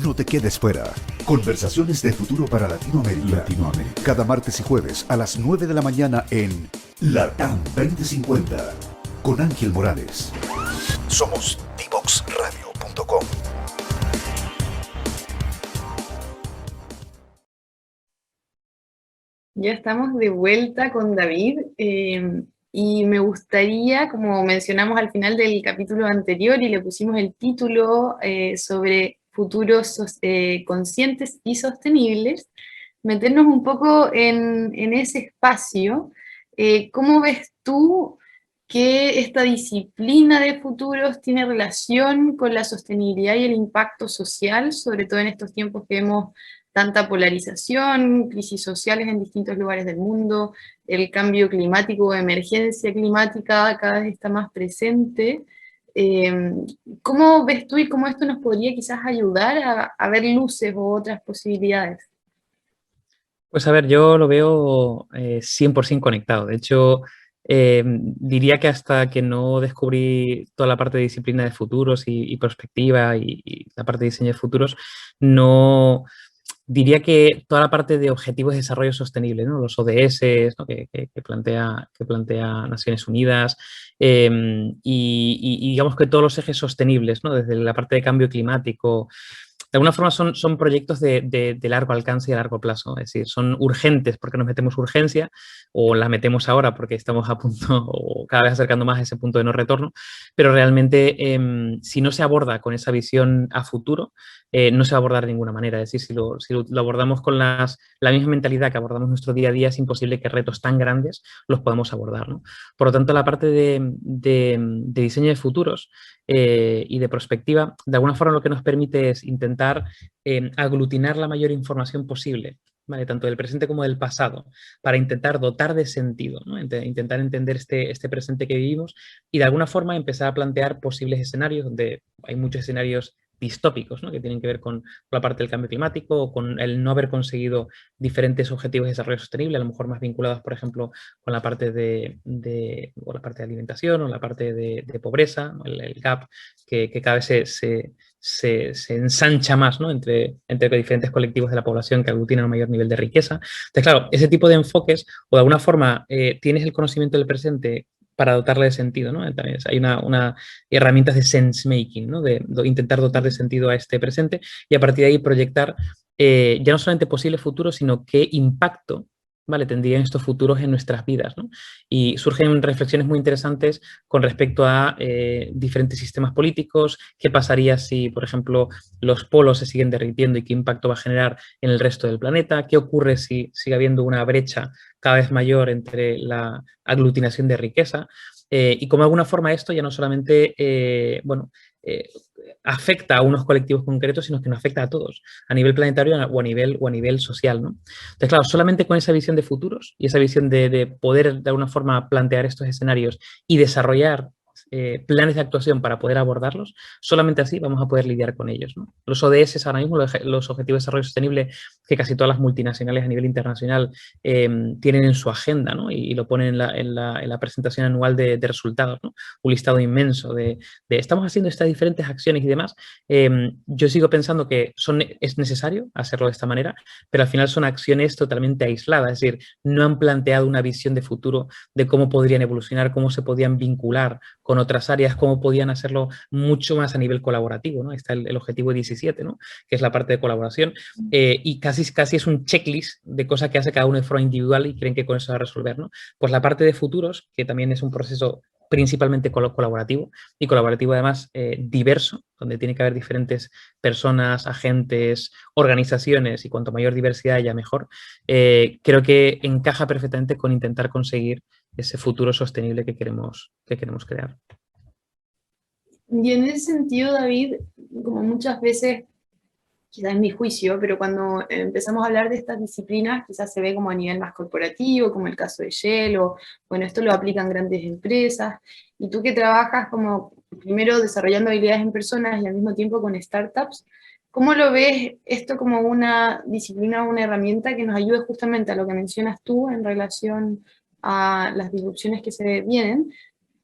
No te quedes fuera. Conversaciones de futuro para Latinoamérica. Cada martes y jueves a las 9 de la mañana en LATAM 2050 con Ángel Morales. Somos divoxradio.com. Ya estamos de vuelta con David y me gustaría, como mencionamos al final del capítulo anterior y le pusimos el título sobre futuros conscientes y sostenibles, meternos un poco en ese espacio. ¿Cómo ves tú que esta disciplina de futuros tiene relación con la sostenibilidad y el impacto social, sobre todo en estos tiempos que vemos tanta polarización, crisis sociales en distintos lugares del mundo, el cambio climático o emergencia climática cada vez está más presente? Eh, ¿Cómo ves tú y cómo esto nos podría quizás ayudar a ver luces o otras posibilidades? Pues a ver, yo lo veo 100% conectado. De hecho, diría que hasta que no descubrí toda la parte de disciplina de futuros y perspectiva y la parte de diseño de futuros, no diría que toda la parte de objetivos de desarrollo sostenible, ¿no? Los ODS, ¿no? que plantea Naciones Unidas, y digamos que todos los ejes sostenibles, ¿no? Desde la parte de cambio climático, de alguna forma son proyectos de largo alcance y a largo plazo. Es decir, son urgentes porque nos metemos urgencia o la metemos ahora porque estamos a punto o cada vez acercando más a ese punto de no retorno, pero realmente si no se aborda con esa visión a futuro, no se va a abordar de ninguna manera. Es decir, si lo abordamos con la misma mentalidad que abordamos nuestro día a día, es imposible que retos tan grandes los podamos abordar, ¿no? Por lo tanto, la parte de diseño de futuros y de prospectiva, de alguna forma lo que nos permite es intentar aglutinar la mayor información posible, ¿vale? Tanto del presente como del pasado, para intentar dotar de sentido, ¿no? Intentar entender este presente que vivimos y de alguna forma empezar a plantear posibles escenarios, donde hay muchos escenarios distópicos, ¿no? Que tienen que ver con la parte del cambio climático o con el no haber conseguido diferentes objetivos de desarrollo sostenible, a lo mejor más vinculados, por ejemplo, con la parte o la parte de alimentación o la parte de pobreza, ¿no? El gap que cada vez se ensancha más, ¿no? entre diferentes colectivos de la población que aglutinan un mayor nivel de riqueza. Entonces, claro, ese tipo de enfoques, o de alguna forma tienes el conocimiento del presente para dotarle de sentido, ¿no? También hay una herramientas de sense making, ¿no? De intentar dotar de sentido a este presente y a partir de ahí proyectar ya no solamente posible futuro, sino qué impacto, ¿vale? Tendrían estos futuros en nuestras vidas, ¿no? Y surgen reflexiones muy interesantes con respecto a diferentes sistemas políticos, qué pasaría si, por ejemplo, los polos se siguen derritiendo y qué impacto va a generar en el resto del planeta, qué ocurre si sigue habiendo una brecha cada vez mayor entre la aglutinación de riqueza, y cómo de alguna forma esto ya no solamente, eh, afecta a unos colectivos concretos, sino que nos afecta a todos, a nivel planetario o a nivel social, ¿no? Entonces, claro, solamente con esa visión de futuros y esa visión de poder de alguna forma plantear estos escenarios y desarrollar planes de actuación para poder abordarlos, solamente así vamos a poder lidiar con ellos, ¿no? Los ODS ahora mismo, los Objetivos de Desarrollo Sostenible, que casi todas las multinacionales a nivel internacional tienen en su agenda, ¿no? Y lo ponen en la presentación anual de resultados, ¿no? Un listado inmenso de estamos haciendo estas diferentes acciones y demás. Yo sigo pensando que es necesario hacerlo de esta manera, pero al final son acciones totalmente aisladas, es decir, no han planteado una visión de futuro de cómo podrían evolucionar, cómo se podían vincular con otras áreas, cómo podían hacerlo mucho más a nivel colaborativo, ¿no? Está el objetivo 17, ¿no? Que es la parte de colaboración, y casi es un checklist de cosas que hace cada uno de forma individual y creen que con eso va a resolver, ¿no? Pues la parte de futuros, que también es un proceso principalmente colaborativo y colaborativo además diverso, donde tiene que haber diferentes personas, agentes, organizaciones y cuanto mayor diversidad haya mejor, creo que encaja perfectamente con intentar conseguir ese futuro sostenible que queremos crear. Y en ese sentido, David, como muchas veces, quizás es mi juicio, pero cuando empezamos a hablar de estas disciplinas, quizás se ve como a nivel más corporativo, como el caso de Shell, o bueno, esto lo aplican grandes empresas, y tú que trabajas como primero desarrollando habilidades en personas y al mismo tiempo con startups, ¿cómo lo ves esto como una disciplina, una herramienta que nos ayude justamente a lo que mencionas tú en relación a las disrupciones que se vienen,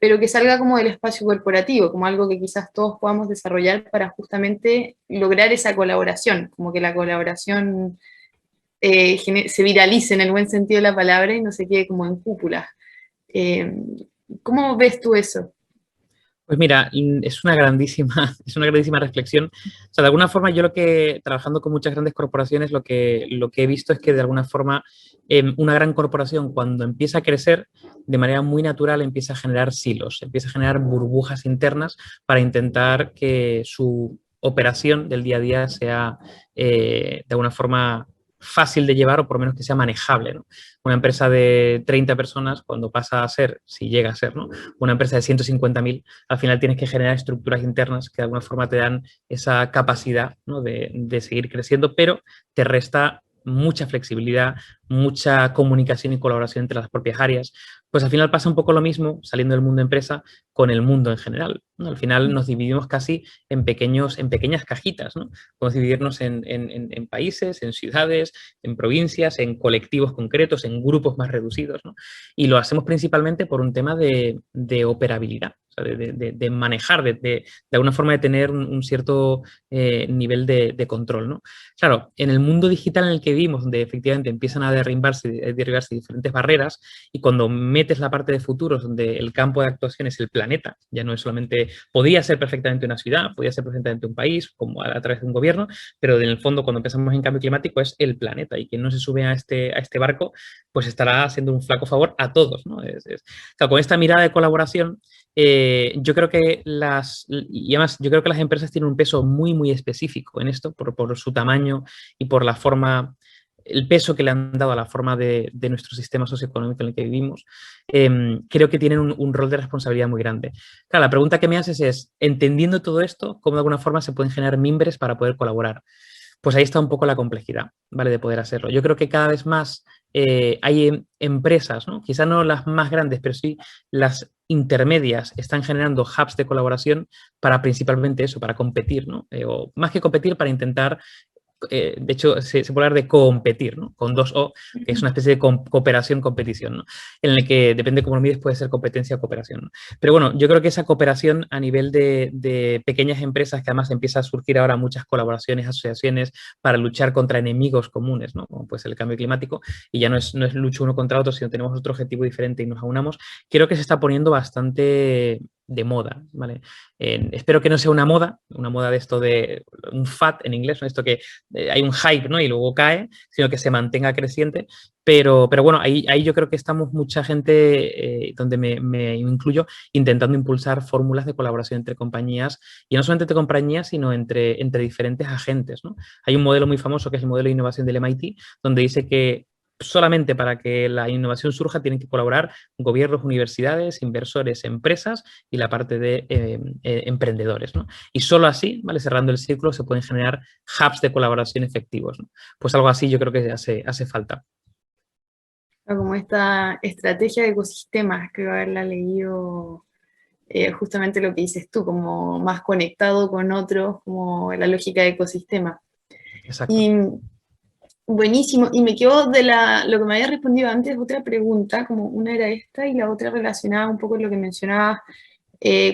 pero que salga como del espacio corporativo, como algo que quizás todos podamos desarrollar para justamente lograr esa colaboración, como que la colaboración se viralice en el buen sentido de la palabra y no se quede como en cúpulas. Eh, ¿Cómo ves tú eso? Pues mira, es una grandísima, es una grandísima reflexión. O sea, de alguna forma yo trabajando con muchas grandes corporaciones, lo que he visto es que de alguna forma una gran corporación cuando empieza a crecer, de manera muy natural empieza a generar silos, empieza a generar burbujas internas para intentar que su operación del día a día sea de alguna forma fácil de llevar o por lo menos que sea manejable, ¿no? Una empresa de 30 personas, cuando pasa a ser, si llega a ser, ¿no?, una empresa de 150.000, al final tienes que generar estructuras internas que de alguna forma te dan esa capacidad, ¿no?, de seguir creciendo, pero te resta mucha flexibilidad, mucha comunicación y colaboración entre las propias áreas. Pues al final pasa un poco lo mismo, saliendo del mundo empresa, con el mundo en general, ¿no? Al final nos dividimos casi en pequeñas cajitas, ¿no? Podemos dividirnos en países, en ciudades, en provincias, en colectivos concretos, en grupos más reducidos, ¿no? Y lo hacemos principalmente por un tema de operabilidad, o sea, de manejar, de alguna forma de tener un cierto nivel de control, ¿no? Claro, en el mundo digital en el que vivimos, donde efectivamente empiezan a derribarse diferentes barreras, y cuando metes la parte de futuros, donde el campo de actuación es el planeta, ya no es solamente, podría ser perfectamente una ciudad, podría ser perfectamente un país, como a través de un gobierno, pero en el fondo cuando pensamos en cambio climático es el planeta, y quien no se sube a este barco, pues estará haciendo un flaco favor a todos, ¿no? Claro, con esta mirada de colaboración, yo creo que y además yo creo que las empresas tienen un peso muy, muy específico en esto, por su tamaño y por la forma, el peso que le han dado a la forma de nuestro sistema socioeconómico en el que vivimos. Creo que tienen un rol de responsabilidad muy grande. Claro, la pregunta que me haces es, entendiendo todo esto, ¿cómo de alguna forma se pueden generar mimbres para poder colaborar? Pues ahí está un poco la complejidad, ¿vale?, de poder hacerlo. Yo creo que cada vez más hay empresas, ¿no?, quizá no las más grandes, pero sí las intermedias, están generando hubs de colaboración para principalmente eso, para competir, ¿no? O más que competir, para intentar de hecho, se puede hablar de competir, ¿no?, con 2 O, que es una especie de cooperación-competición, ¿no?, en el que depende cómo lo mides, puede ser competencia o cooperación, ¿no? Pero bueno, yo creo que esa cooperación a nivel de pequeñas empresas, que además empieza a surgir ahora muchas colaboraciones, asociaciones para luchar contra enemigos comunes, ¿no?, como puede ser el cambio climático, y ya no es lucha uno contra otro, sino tenemos otro objetivo diferente y nos aunamos, creo que se está poniendo bastante de moda, ¿vale? Espero que no sea una moda de esto de un fad en inglés, ¿no?, esto que hay un hype, ¿no?, y luego cae, sino que se mantenga creciente, pero bueno, ahí yo creo que estamos mucha gente, donde me incluyo, intentando impulsar fórmulas de colaboración entre compañías, y no solamente entre compañías, sino entre diferentes agentes, ¿no? Hay un modelo muy famoso que es el modelo de innovación del MIT, donde dice que solamente para que la innovación surja tienen que colaborar gobiernos, universidades, inversores, empresas y la parte de emprendedores, ¿no? Y solo así, ¿vale?, cerrando el círculo, se pueden generar hubs de colaboración efectivos, ¿no? Pues algo así yo creo que hace falta. Como esta estrategia de ecosistemas, creo haberla leído, justamente lo que dices tú, como más conectado con otros, como la lógica de ecosistema. Exacto. Y buenísimo, y me quedo de lo que me había respondido antes, otra pregunta, como una era esta y la otra relacionada un poco con lo que mencionabas,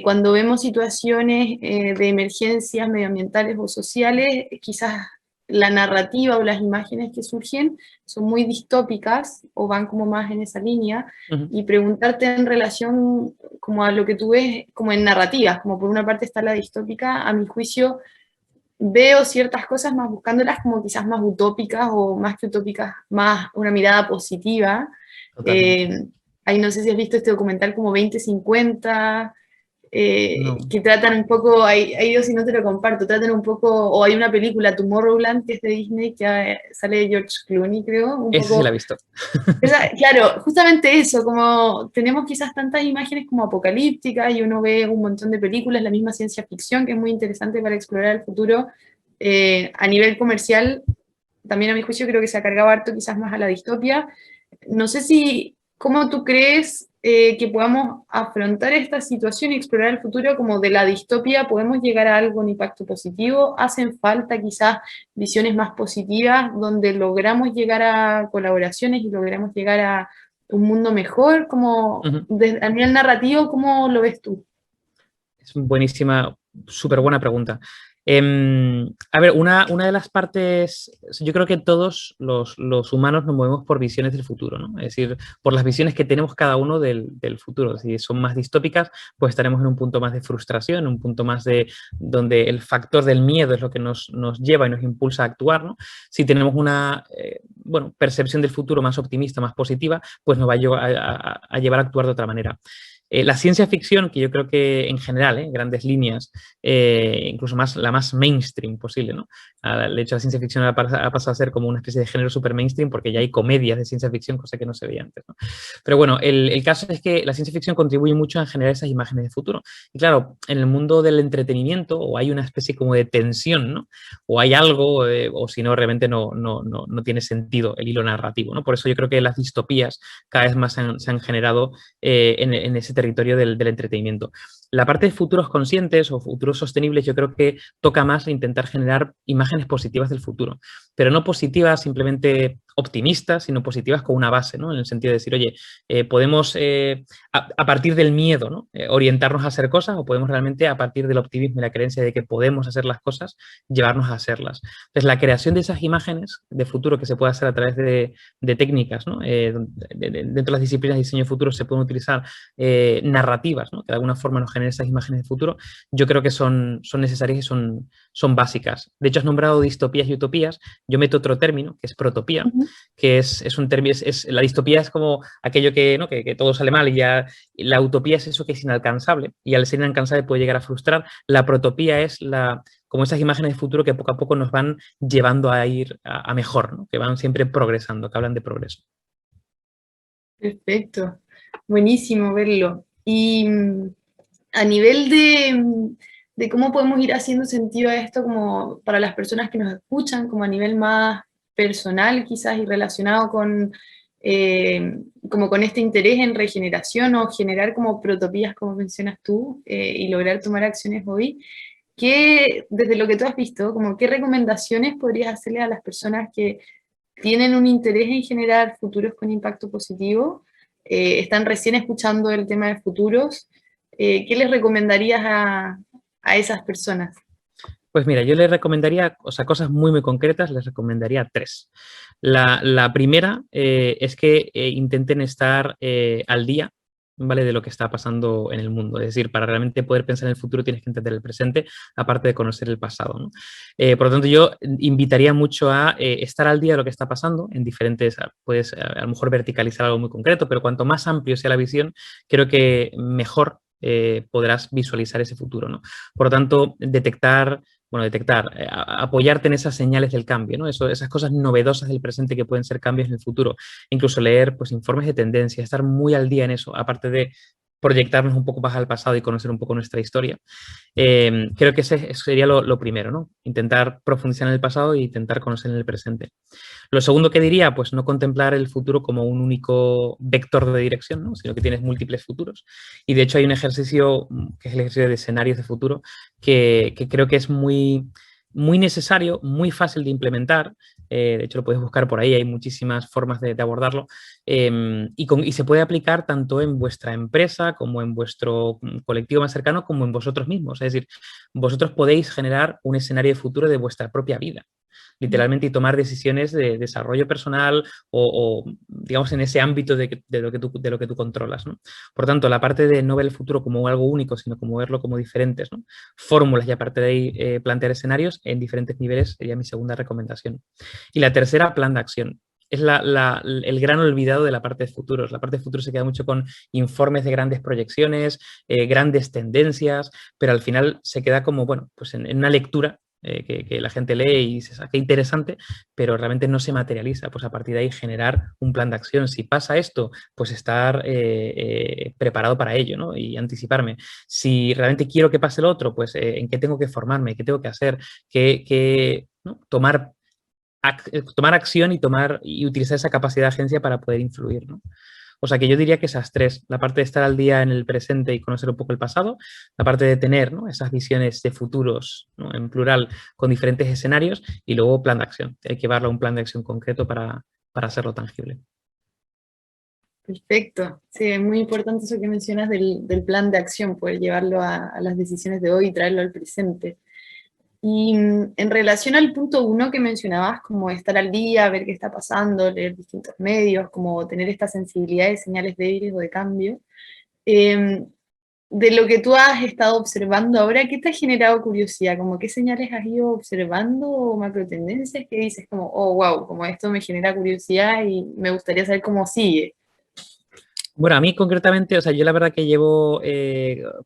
cuando vemos situaciones de emergencias medioambientales o sociales, quizás la narrativa o las imágenes que surgen son muy distópicas o van como más en esa línea, y preguntarte en relación como a lo que tú ves como en narrativas, como por una parte está la distópica, a mi juicio veo ciertas cosas más buscándolas como quizás más utópicas o más que utópicas, más una mirada positiva. Ahí no sé si has visto este documental como 2050, No. que tratan un poco, ahí yo si no te lo comparto, tratan un poco, o hay una película, Tomorrowland, que es de Disney, que sale de George Clooney, creo. Esa sí la he visto. Claro, justamente eso, como tenemos quizás tantas imágenes como apocalípticas y uno ve un montón de películas, la misma ciencia ficción, que es muy interesante para explorar el futuro, a nivel comercial, también a mi juicio creo que se ha cargado harto quizás más a la distopia. No sé si, ¿cómo tú crees que podamos afrontar esta situación y explorar el futuro como de la distopia? ¿Podemos llegar a algo, un impacto positivo? ¿Hacen falta quizás visiones más positivas donde logramos llegar a colaboraciones y logramos llegar un mundo mejor? Como a nivel narrativo, ¿cómo lo ves tú? Es buenísima, súper buena pregunta. A ver, una de las partes, yo creo que todos los humanos nos movemos por visiones del futuro, ¿no? Es decir, por las visiones que tenemos cada uno del futuro. Si son más distópicas, pues estaremos en un punto más de frustración, en un punto más de donde el factor del miedo es lo que nos lleva y nos impulsa a actuar, ¿no? Si tenemos una bueno, percepción del futuro más optimista, más positiva, pues nos va a llevar a actuar de otra manera. La ciencia ficción, que yo creo que en general, en grandes líneas, incluso la más mainstream posible, ¿no? De hecho, la ciencia ficción ha pasado a ser como una especie de género super mainstream porque ya hay comedias de ciencia ficción, cosa que no se veía antes, ¿no? Pero bueno, el caso es que la ciencia ficción contribuye mucho a generar esas imágenes de futuro. Y claro, en el mundo del entretenimiento o hay una especie como de tensión, ¿no? O hay algo, o si no, realmente no tiene sentido el hilo narrativo, ¿no? Por eso yo creo que las distopías cada vez más se han generado en ese territorio del entretenimiento. La parte de futuros conscientes o futuros sostenibles yo creo que toca más intentar generar imágenes positivas del futuro, pero no positivas simplemente optimistas, sino positivas con una base, ¿no? En el sentido de decir, oye, podemos a partir del miedo, ¿no? Orientarnos a hacer cosas o podemos realmente a partir del optimismo y la creencia de que podemos hacer las cosas, llevarnos a hacerlas. Entonces, la creación de esas imágenes de futuro que se puede hacer a través de técnicas, ¿no? Dentro de las disciplinas de diseño de futuro se pueden utilizar narrativas, ¿no? Que de alguna forma nos generen esas imágenes de futuro, yo creo que son necesarias y son básicas. De hecho, has nombrado distopías y utopías, yo meto otro término, que es protopía, que es un término, la distopía es como aquello que, ¿no? que todo sale mal y ya la utopía es eso que es inalcanzable y al ser inalcanzable puede llegar a frustrar. La protopía es como esas imágenes de futuro que poco a poco nos van llevando a ir a mejor, ¿no? Que van siempre progresando, que hablan de progreso. Perfecto, buenísimo verlo. Y a nivel de cómo podemos ir haciendo sentido a esto como para las personas que nos escuchan, como a nivel más personal quizás y relacionado con, como con este interés en regeneración o generar como protopías, como mencionas tú, y lograr tomar acciones hoy, desde lo que tú has visto, como qué recomendaciones podrías hacerle a las personas que tienen un interés en generar futuros con impacto positivo, están recién escuchando el tema de futuros, ¿qué les recomendarías a esas personas? Pues mira, yo les recomendaría, o sea, cosas muy, muy concretas, les recomendaría 3. La primera es que intenten estar al día, ¿vale? De lo que está pasando en el mundo. Es decir, para realmente poder pensar en el futuro tienes que entender el presente, aparte de conocer el pasado, ¿no? Por lo tanto, yo invitaría mucho a estar al día de lo que está pasando en diferentes, puedes a lo mejor verticalizar algo muy concreto, pero cuanto más amplio sea la visión, creo que mejor podrás visualizar ese futuro, ¿no? Por lo tanto, apoyarte en esas señales del cambio, ¿no? Esas cosas novedosas del presente que pueden ser cambios en el futuro. Incluso leer pues, informes de tendencia, estar muy al día en eso, aparte de proyectarnos un poco más al pasado y conocer un poco nuestra historia. Creo que ese sería lo primero, ¿no? Intentar profundizar en el pasado e intentar conocer en el presente. Lo segundo que diría, pues no contemplar el futuro como un único vector de dirección, ¿no? Sino que tienes múltiples futuros. Y de hecho hay un ejercicio, que es el ejercicio de escenarios de futuro, que creo que es muy necesario, muy fácil de implementar. De hecho, lo puedes buscar por ahí, hay muchísimas formas de abordarlo. Y se puede aplicar tanto en vuestra empresa como en vuestro colectivo más cercano, como en vosotros mismos. Es decir, vosotros podéis generar un escenario de futuro de vuestra propia vida, literalmente, y tomar decisiones de desarrollo personal o digamos, en ese ámbito de lo que tú controlas, ¿no? Por tanto, la parte de no ver el futuro como algo único, sino como verlo como diferentes, ¿no? Fórmulas, y aparte de ahí plantear escenarios en diferentes niveles sería mi segunda recomendación. Y la tercera, plan de acción. Es el gran olvidado de la parte de futuros. La parte de futuros se queda mucho con informes de grandes proyecciones, grandes tendencias, pero al final se queda como, bueno, pues en una lectura que la gente lee y dice, qué interesante, pero realmente no se materializa. Pues a partir de ahí generar un plan de acción. Si pasa esto, pues estar preparado para ello, ¿no? Y anticiparme. Si realmente quiero que pase lo otro, pues en qué tengo que formarme, qué tengo que hacer, ¿no? Tomar acción y utilizar esa capacidad de agencia para poder influir, ¿no? O sea que yo diría que esas 3, la parte de estar al día en el presente y conocer un poco el pasado, la parte de tener, ¿no? Esas visiones de futuros, ¿no? En plural, con diferentes escenarios, y luego plan de acción. Hay que llevarlo a un plan de acción concreto para hacerlo tangible. Perfecto. Sí, es muy importante eso que mencionas del plan de acción, poder llevarlo a las decisiones de hoy y traerlo al presente. Y en relación al punto uno que mencionabas, como estar al día, ver qué está pasando, leer distintos medios, como tener esta sensibilidad de señales débiles o de cambio, eh, de lo que tú has estado observando ahora, ¿qué te ha generado curiosidad? Como qué señales has ido observando o macrotendencias que dices como, oh, wow, como esto me genera curiosidad y me gustaría saber cómo sigue? Bueno, a mí concretamente, o sea, yo la verdad que llevo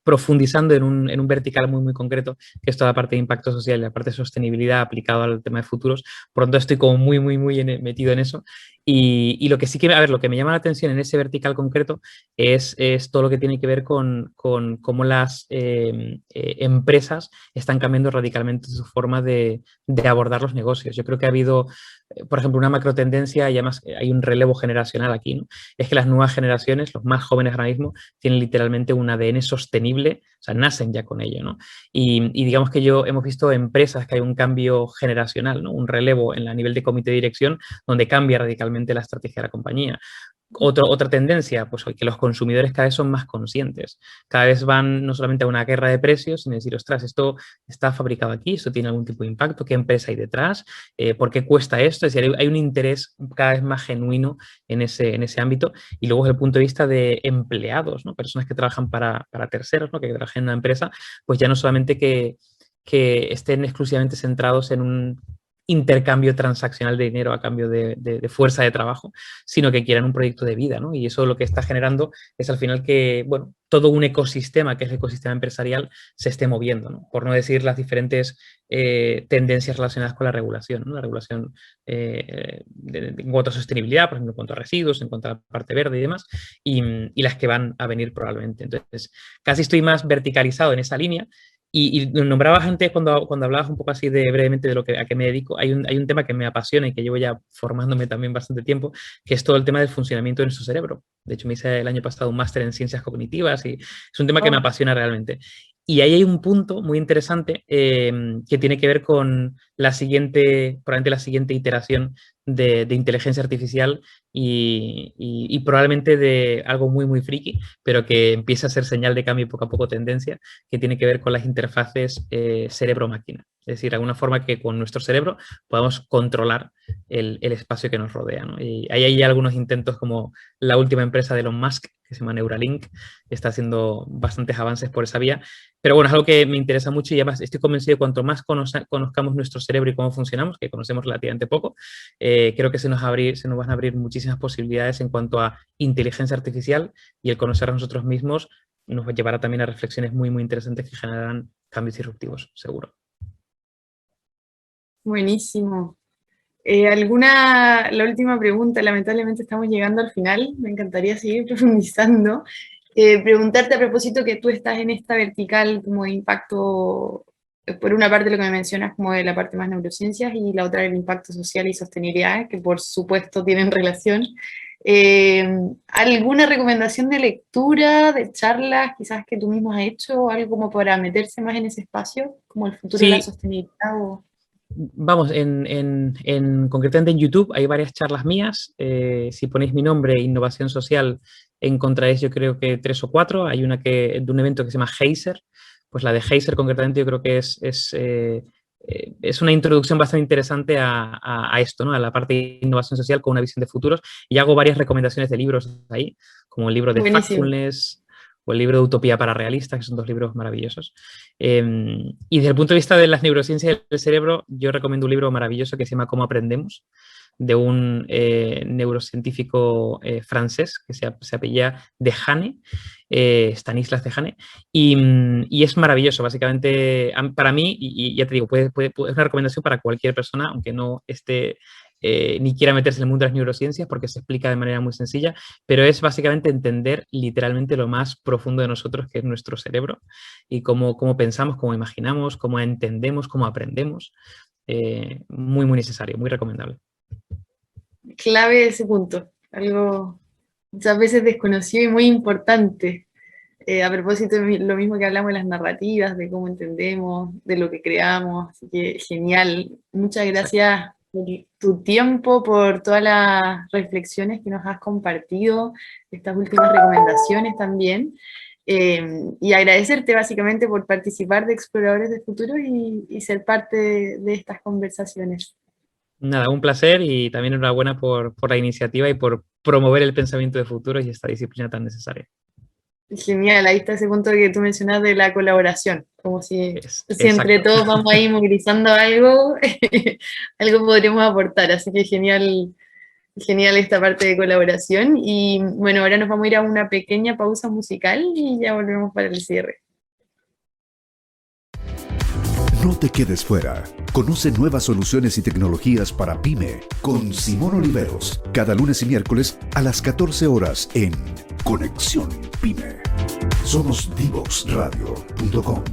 profundizando en un vertical muy, muy concreto, que es toda la parte de impacto social y la parte de sostenibilidad aplicado al tema de futuros. Por lo tanto, estoy como muy, muy, muy metido en eso. Y lo que sí que, a ver, lo que me llama la atención en ese vertical concreto es todo lo que tiene que ver con cómo las empresas están cambiando radicalmente su forma de abordar los negocios. Yo creo que ha habido, por ejemplo, una macro tendencia, y además hay un relevo generacional aquí, ¿no? Es que las nuevas generaciones, los más jóvenes ahora mismo, tienen literalmente un ADN sostenible, o sea, nacen ya con ello, ¿no? Y digamos que hemos visto empresas que hay un cambio generacional, ¿no? Un relevo en a nivel de comité de dirección donde cambia radicalmente la estrategia de la compañía. Otra tendencia, pues que los consumidores cada vez son más conscientes. Cada vez van no solamente a una guerra de precios, sino decir, ostras, esto está fabricado aquí, esto tiene algún tipo de impacto, qué empresa hay detrás, por qué cuesta esto. Es decir, hay un interés cada vez más genuino en ese ámbito. Y luego desde el punto de vista de empleados, ¿no? Personas que trabajan para terceros, ¿no? Que trabajan en una empresa, pues ya no solamente que estén exclusivamente centrados en un intercambio transaccional de dinero a cambio de fuerza de trabajo, sino que quieran un proyecto de vida, ¿no? Y eso lo que está generando es al final que, bueno, todo un ecosistema, que es el ecosistema empresarial, se esté moviendo, ¿no? Por no decir las diferentes tendencias relacionadas con la regulación, ¿no? La regulación en cuanto a sostenibilidad, por ejemplo, en cuanto a residuos, en cuanto a la parte verde y demás, y las que van a venir probablemente. Entonces, casi estoy más verticalizado en esa línea. Y nombrabas antes, cuando hablabas un poco así brevemente de a qué me dedico, hay un tema que me apasiona y que llevo ya formándome también bastante tiempo, que es todo el tema del funcionamiento de nuestro cerebro. De hecho, me hice el año pasado un máster en ciencias cognitivas y es un tema que me apasiona realmente. Y ahí hay un punto muy interesante que tiene que ver con probablemente la siguiente iteración de inteligencia artificial y probablemente de algo muy, muy friki, pero que empieza a ser señal de cambio y poco a poco tendencia, que tiene que ver con las interfaces cerebro-máquina. Es decir, alguna forma que con nuestro cerebro podamos controlar el espacio que nos rodea, ¿no? Y ahí hay algunos intentos como la última empresa de Elon Musk, que se llama Neuralink, está haciendo bastantes avances por esa vía. Pero bueno, es algo que me interesa mucho y además estoy convencido de que cuanto más conozcamos nuestro cerebro y cómo funcionamos, que conocemos relativamente poco, creo que se nos van a abrir muchísimas posibilidades en cuanto a inteligencia artificial, y el conocer a nosotros mismos nos llevará también a reflexiones muy, muy interesantes que generarán cambios disruptivos, seguro. Buenísimo. La última pregunta, lamentablemente estamos llegando al final, me encantaría seguir profundizando. Preguntarte a propósito que tú estás en esta vertical como de impacto, por una parte lo que me mencionas como de la parte más neurociencias y la otra el impacto social y sostenibilidad, que por supuesto tienen relación. ¿Alguna recomendación de lectura, de charlas quizás que tú mismo has hecho, algo como para meterse más en ese espacio, como el futuro de la sostenibilidad? Vamos, concretamente en YouTube hay varias charlas mías. Si ponéis mi nombre, Innovación Social, encontraréis yo creo que 3 o 4. Hay una de un evento que se llama Geyser. Pues la de Geyser concretamente yo creo que es una introducción bastante interesante a esto, ¿no? A la parte de innovación social con una visión de futuros. Y hago varias recomendaciones de libros ahí, como el libro de Factfulness o el libro de Utopía para Realistas, que son 2 libros maravillosos. Y desde el punto de vista de las neurociencias del cerebro, yo recomiendo un libro maravilloso que se llama Cómo aprendemos, de un neurocientífico francés que se apellida Dehaene, Stanislas Dehaene, y es maravilloso, básicamente, para mí, y ya te digo, es una recomendación para cualquier persona, aunque no esté ni quiera meterse en el mundo de las neurociencias, porque se explica de manera muy sencilla, pero es básicamente entender literalmente lo más profundo de nosotros, que es nuestro cerebro, y cómo pensamos, cómo imaginamos, cómo entendemos, cómo aprendemos. Muy, muy necesario, muy recomendable. Clave ese punto, algo muchas veces desconocido y muy importante. A propósito de lo mismo que hablamos de las narrativas, de cómo entendemos, de lo que creamos, así que genial. Muchas gracias por tu tiempo, por todas las reflexiones que nos has compartido, estas últimas recomendaciones también. Y agradecerte básicamente por participar de Exploradores de Futuro y ser parte de estas conversaciones. Nada, un placer y también enhorabuena por la iniciativa y por promover el pensamiento de futuro y esta disciplina tan necesaria. Genial, ahí está ese punto que tú mencionas de la colaboración, como si Exacto. entre todos vamos ahí movilizando algo, algo podremos aportar, así que genial esta parte de colaboración. Y bueno, ahora nos vamos a ir a una pequeña pausa musical y ya volvemos para el cierre. No te quedes fuera. Conoce nuevas soluciones y tecnologías para PYME con Simón Oliveros, cada lunes y miércoles a las 14 horas en Conexión PYME. Somos Divoxradio.com.